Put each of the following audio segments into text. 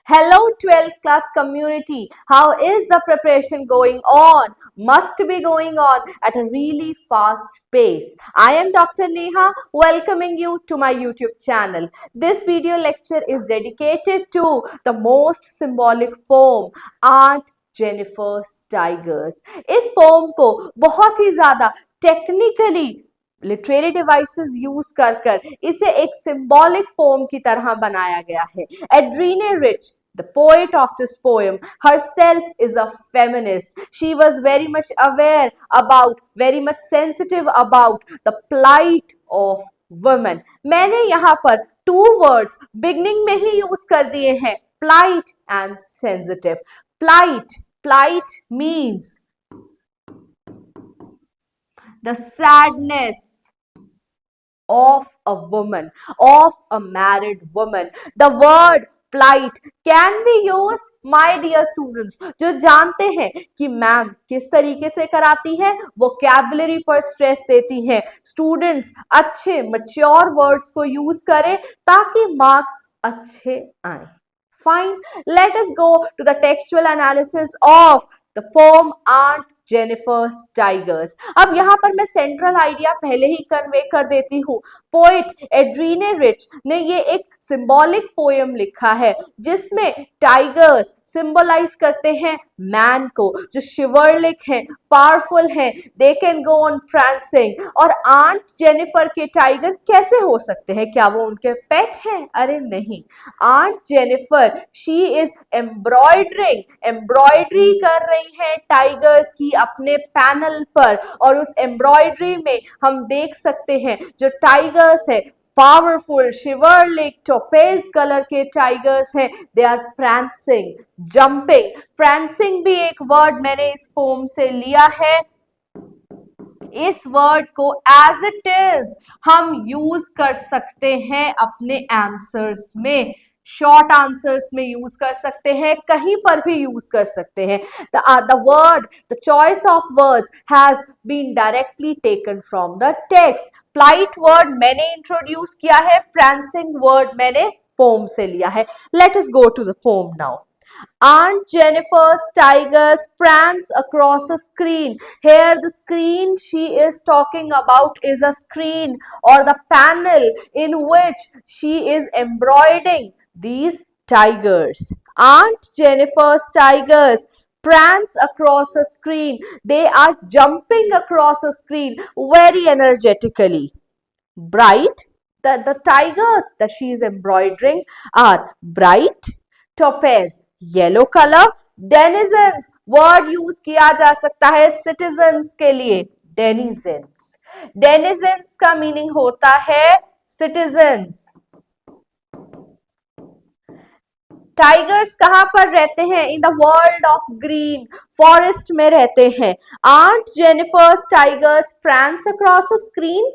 Hello 12th class community. How is the preparation going on? Must be going on at a really fast pace. I am Dr. Neha welcoming you to my YouTube channel. This video lecture is dedicated to the most symbolic poem, Aunt Jennifer's Tigers. इस pome को बहुत ही ज्यादा technically literary devices use कर इसे एक symbolic pome की तरह बनाया गया है. एड्रीने rich, the poet of this poem, herself is a feminist. She was very much aware about, very much sensitive about the plight of women. मैंने यहाँ पर two words beginning में ही यूज कर दिए हैं, plight and sensitive. Plight means the sadness of a woman, of a married woman. The word plight can be used, my dear students, जो जानते हैं कि मैम किस तरीके से कराती है, वोकैबुलरी पर स्ट्रेस देती हैं. स्टूडेंट्स अच्छे मैच्योर वर्ड्स को यूज करें ताकि मार्क्स अच्छे आए. Fine, let us go to the textual analysis of the poem Aunt Jennifer's tigers. अब यहाँ पर मैं सेंट्रल आइडिया पहले ही कन्वे कर देती हूँ. पोएट एड्रीने रिच ने ये एक सिंबॉलिक पोएम लिखा है जिसमें टाइगर्स सिंबलाइज करते हैं मैन को, जो शिवरलिक हैं, पावरफुल हैं, they can go on prancing. और आंट जेनिफर के टाइगर कैसे हो सकते हैं? क्या वो उनके पेट हैं? अरे नहीं. Aunt Jennifer she is embroidery कर रही हैं टाइगर्स की अपने पैनल पर, और उस एम्ब्रॉयडरी में हम देख सकते हैं जो टाइगर्स है पावरफुल शिवरलिक टोपेज कलर के टाइगर्स हैं. They are prancing, jumping. Prancing भी एक वर्ड मैंने इस पोम से लिया है. इस वर्ड को एज इट इज हम यूज कर सकते हैं अपने आंसर्स में, शॉर्ट आंसर्स में यूज कर सकते हैं, कहीं पर भी यूज कर सकते हैं. The choice of words has been directly taken from the text. Plight word मैंने इंट्रोड्यूस किया है, प्रांसिंग वर्ड मैंने पोम से लिया है. Let us go to the poem now. Aunt Jennifer's tigers prance across a screen. Here the screen she is talking about is a screen or the panel in which she is embroidering these tigers. Aunt Jennifer's tigers prance across a screen. They are jumping across a screen very energetically. Bright, the tigers that she is embroidering are bright, topaz, yellow colour. Denizens word use किया जा सकता है citizens के लिए, denizens. Denizens का meaning होता है citizens. Tigers कहां पर रहते हैं? In the world of green, forest में रहते हैं. Aunt Jennifer's tigers prance across a screen.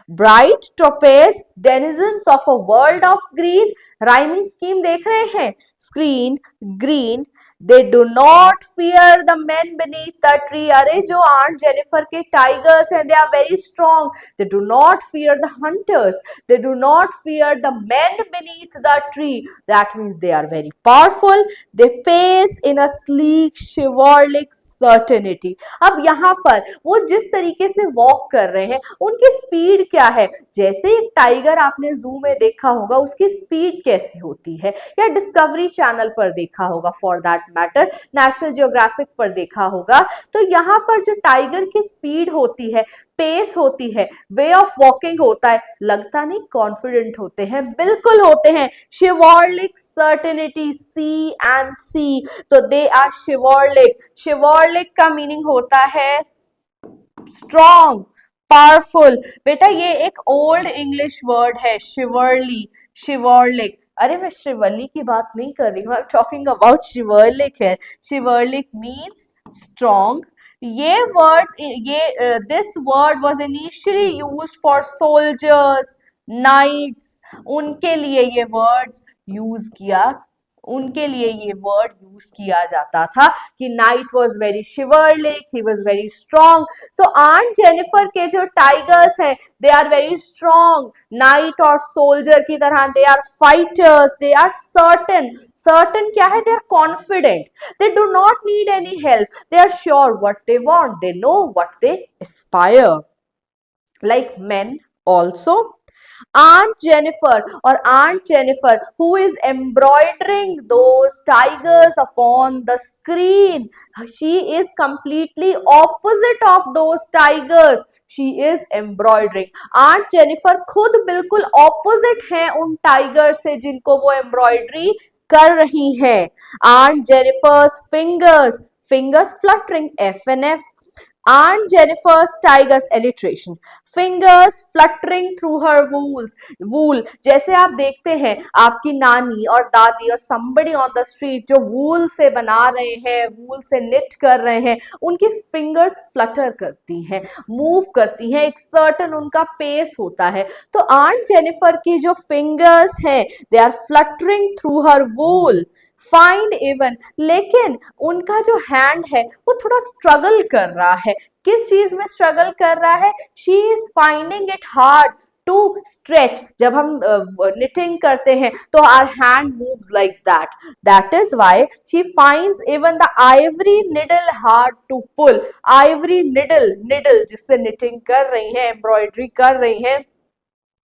Bright topaz, denizens of a world of green. Rhyming scheme देख रहे हैं? Screen, green. They do not fear the men beneath the tree. अरे जो aunt Jennifer के tigers हैं, they are very strong. They do not fear the hunters. They do not fear the men beneath the tree. That means they are very powerful. They pace in a sleek, chivalric certainty. अब यहाँ पर वो जिस तरीके से walk कर रहे हैं, उनकी स्पीड क्या है? जैसे एक टाइगर आपने जू में देखा होगा, उसकी स्पीड कैसी होती है, या डिस्कवरी चैनल पर देखा होगा, for that matter national geographic पर देखा होगा, तो यहाँ पर जो टाइगर की स्पीड होती है, पेस होती है, वे ऑफ वॉकिंग होता है, लगता नहीं कॉन्फिडेंट होते हैं, बिल्कुल होते हैं. शिवॉर्लिक सर्टेनिटी, सी एंड सी, तो दे आर शिवॉर्लिक. शिवॉर्लिक का मीनिंग होता है स्ट्रॉन्ग, पावरफुल. बेटा ये एक ओल्ड इंग्लिश वर्ड है, शिवरली, शिवॉर्लिक. अरे मैं श्रीवल्ली की बात नहीं कर रही हूँ, I am talking about chivalric है. Chivalric means strong. ये वर्ड्स, ये this word was initially used for soldiers, knights, उनके लिए ये वर्ड्स यूज किया उनके लिए ये वर्ड यूज किया जाता था कि knight was very chivalric, he was very strong. So aunt Jennifer के जो टाइगर्स हैं they are very strong, knight और सोल्जर की तरह. They are fighters, they are certain. Certain क्या है? They are confident, they do not need any help, they are sure what they want, they know what they aspire. Like men also. Aunt Jennifer who is embroidering those tigers upon the screen, she is completely opposite of those tigers. She is embroidering. Aunt Jennifer खुद बिल्कुल opposite है उन tiger से जिनको वो embroidery कर रही है. Aunt Jennifer's finger fluttering, FNF. Aunt Jennifer's tigers, alliteration, fingers fluttering through her wool. जैसे आप देखते हैं आपकी नानी और दादी और somebody on the street जो wool से बना रहे हैं, wool से knit कर रहे हैं, उनकी fingers flutter करती हैं, move करती हैं, एक certain उनका pace होता है. तो Aunt Jennifer की जो fingers हैं they are fluttering through her wool. Find even, लेकिन उनका जो हैंड है वो थोड़ा स्ट्रगल कर रहा है. किस चीज में स्ट्रगल कर रहा है? She is finding it hard to stretch. जब हम knitting करते हैं तो our hand moves like that. That is why she finds even the ivory needle hard to pull. Ivory needle जिससे knitting कर रही है, एम्ब्रॉयडरी कर रही है,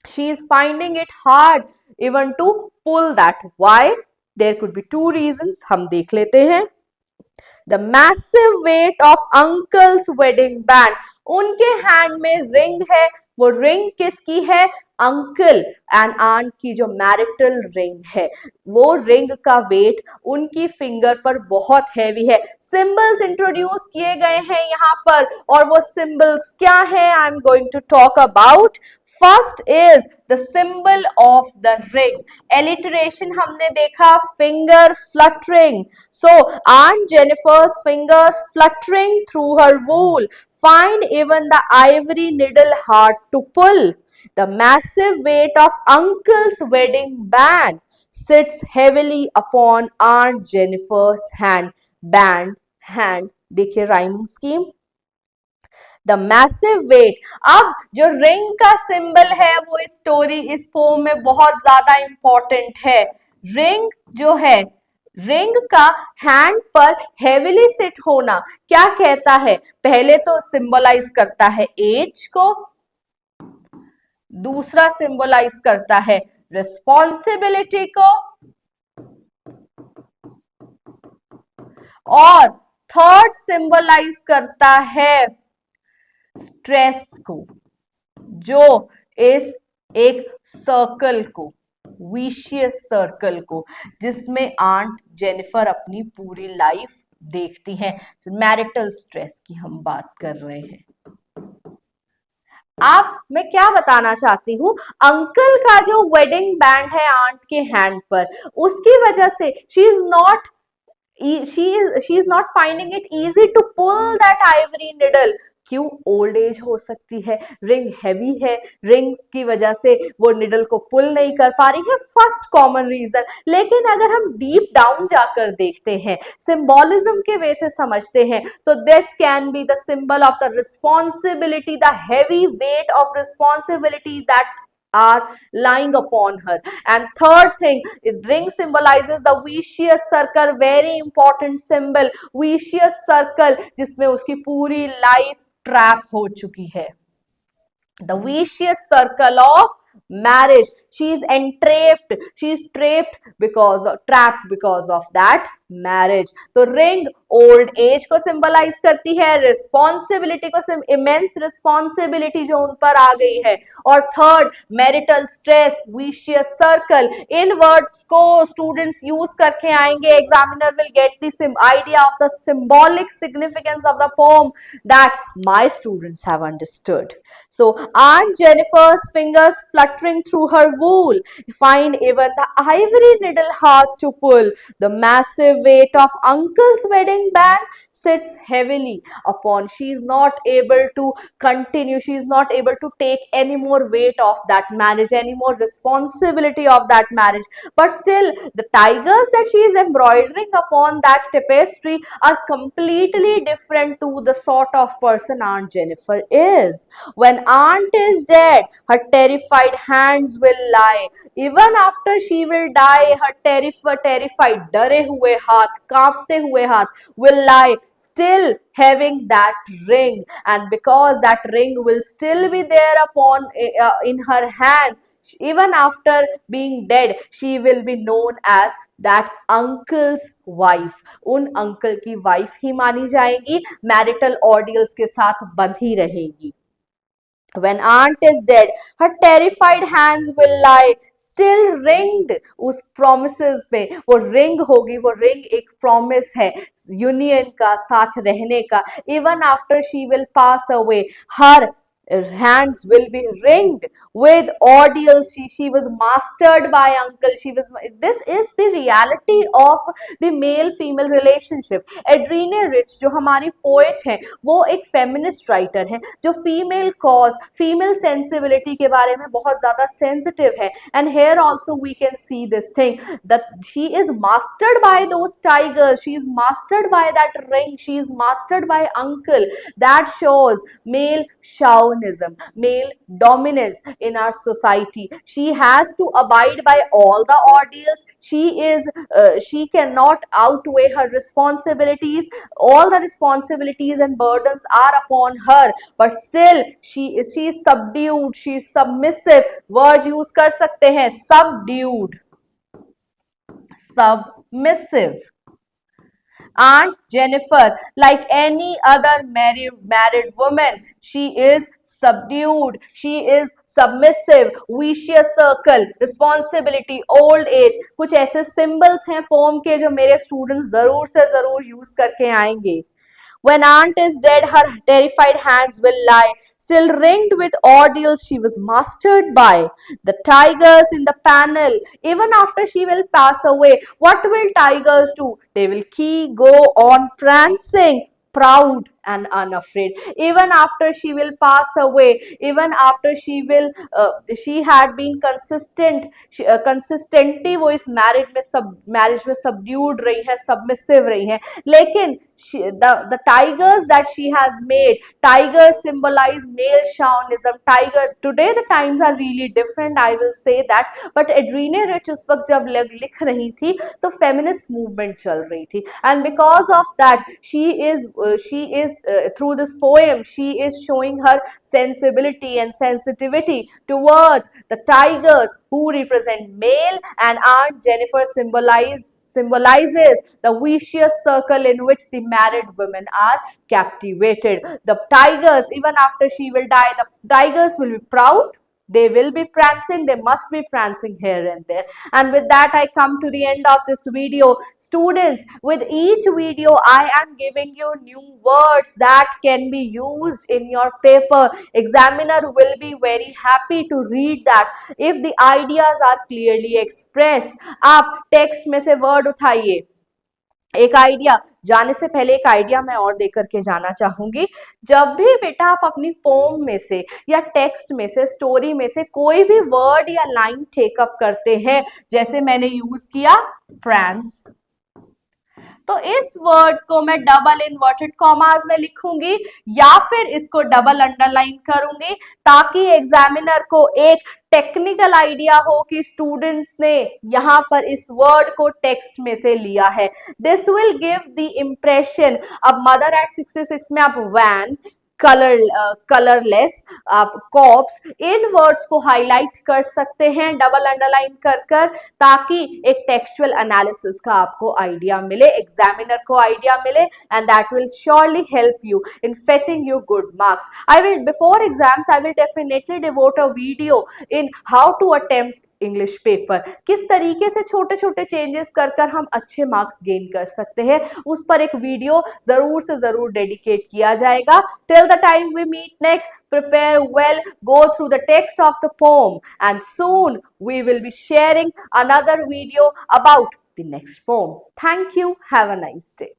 she is finding it hard even to pull that. Why? There could be two reasons. हम देख लेते हैं. The massive weight of uncle's wedding band. उनके हैंड में रिंग है. वो रिंग किसकी है? अंकल एंड आंट की जो मैरिटल रिंग है, वो रिंग का वेट उनकी फिंगर पर बहुत हैवी है. सिंबल्स इंट्रोड्यूस किए गए हैं यहाँ पर, और वो सिंबल्स क्या है? I am going to talk about. First is the symbol of the ring. Alliteration हमने देखा, finger fluttering. So aunt Jennifer's fingers fluttering through her wool find even the ivory needle hard to pull. The massive weight of uncle's wedding band sits heavily upon Aunt Jennifer's hand. Band, hand. देखिए rhyming scheme. The massive weight. अब जो ring का symbol है वो इस story, इस pome में बहुत ज्यादा इंपॉर्टेंट है. रिंग जो है, रिंग का हैंड पर हेविली सिट होना क्या कहता है? पहले तो सिंबलाइज करता है एज को, दूसरा सिंबलाइज करता है रिस्पॉन्सिबिलिटी को, और थर्ड सिंबलाइज करता है स्ट्रेस को, जो इस एक सर्कल को, विशियस सर्कल को, जिसमें आंट जेनिफर अपनी पूरी लाइफ देखती हैं. मैरिटल स्ट्रेस की हम बात कर रहे हैं. आप, मैं क्या बताना चाहती हूँ, अंकल का जो वेडिंग बैंड है आंट के हैंड पर, उसकी वजह से she is not finding it easy to pull that ivory needle. क्यों? ओल्ड एज हो सकती है, रिंग हैवी है, रिंग्स की वजह से वो निडल को पुल नहीं कर पा रही है. First common reason. लेकिन अगर हम डीप डाउन जाकर देखते हैं, सिंबोलिज्म के वे से समझते हैं, तो this can be the symbol of the responsibility, the heavy weight of responsibility that are lying upon her. And third thing, ring symbolizes the vicious circle, very important symbol, vicious circle, जिसमें उसकी पूरी life trap हो चुकी है. The vicious circle of marriage. She is entrapped. She is trapped because of that marriage. तो ring old age को symbolize करती है, responsibility को, immense responsibility जो उन पर आ गई है, और third marital stress, vicious circle. इन words को students use करके आएंगे. Examiner will get the idea of the symbolic significance of the poem that my students have understood. So Aunt Jennifer's fingers fluttering through her wool. Find even the ivory needle hard to pull. The massive weight of uncle's wedding band sits heavily upon. She is not able to continue. She is not able to take any more weight of that marriage, any more responsibility of that marriage. But still, the tigers that she is embroidering upon that tapestry are completely different to the sort of person Aunt Jennifer is. When aunt is dead, her terrified hands will lie. Even after she will die, her terrified, डरे हुए हाथ, कांपते हुए हाथ will lie, still having that ring. And because that ring will still be there upon in her hand, even after being dead, she will be known as that uncle's wife. उन uncle की wife ही मानी जाएगी, marital ordeals के साथ बंधी रहेगी. When aunt is dead, her terrified hands will lie, still ringed. उस promises में वो ring होगी, वो ring एक promise है union का, साथ रहने का. Even after she will pass away, her hands will be ringed with ordeals. She was mastered by uncle. This is the reality of the male female relationship. Adrena Rich जो हमारी poet है, वो एक feminist writer है जो female cause, female sensibility के बारे में बहुत ज़्यादा sensitive है. And here also we can see this thing that she is mastered by those tigers. She is mastered by that ring. She is mastered by uncle. That shows male chauvinism, male dominance in our society. She has to abide by all the ordeals. She cannot outweigh her responsibilities. All the responsibilities and burdens are upon her, but still she is subdued, she is submissive. Word use कर सकते हैं, subdued, submissive. Aunt Jennifer, like any other married woman, she is subdued, she is submissive, vicious circle, responsibility, old age. कुछ ऐसे symbols हैं poem के जो मेरे students जरूर से जरूर use करके आएंगे. When aunt is dead, her terrified hands will lie, still ringed with ordeals she was mastered by. The tigers in the panel, even after she will pass away, what will tigers do? They will go on prancing, proud and unafraid. Even after she will pass away, even after she had been consistent, consistently वो इस marriage में subdued रही है, submissive रही है. लेकिन the tigers that she has made, tigers symbolize male chauvinism. Today the times are really different, I will say that. But Adrena Rich उस वक्त जब लिख रही थी तो feminist movement चल रही थी, and because of that she is through this poem she is showing her sensibility and sensitivity towards the tigers who represent male, and Aunt Jennifer symbolizes the vicious circle in which the married women are captivated. The tigers, even after she will die, the tigers will be proud. They will be prancing, they must be prancing here and there. And with that, I come to the end of this video. Students, with each video, I am giving you new words that can be used in your paper. Examiner will be very happy to read that if the ideas are clearly expressed. आप text में से word उठाइए. एक idea जाने से पहले एक idea मैं और देकर के जाना चाहूंगी. जब भी बेटा आप अपनी पोम में से या टेक्स्ट में से, स्टोरी में से कोई भी वर्ड या लाइन टेकअप करते हैं, जैसे मैंने यूज किया फ्रांस, तो इस वर्ड को मैं डबल इन्वर्टेड कॉमास में लिखूंगी या फिर इसको डबल अंडरलाइन करूंगी ताकि एग्जामिनर को एक टेक्निकल आइडिया हो कि स्टूडेंट्स ने यहाँ पर इस वर्ड को टेक्स्ट में से लिया है. This will give the impression. अब मदर एट 66 में आप वैन, कलरलेस, आप कॉप्स, इन वर्ड्स को हाईलाइट कर सकते हैं डबल अंडरलाइन कर ताकि एक टेक्सचुअल एनालिसिस का आपको आइडिया मिले, एग्जामिनर को आइडिया मिले, and that will surely help you in fetching you good marks. I will, before exams, I will definitely devote a video in how to attempt English paper. किस तरीके से छोटे छोटे चेंजेस कर कर हम अच्छे मार्क्स गेन कर सकते हैं, उस पर एक वीडियो जरूर से जरूर डेडिकेट किया जाएगा। Till the time we meet next, prepare well, go through the text of the poem, and soon we will be sharing another video about the next poem. Thank you. Have a nice day.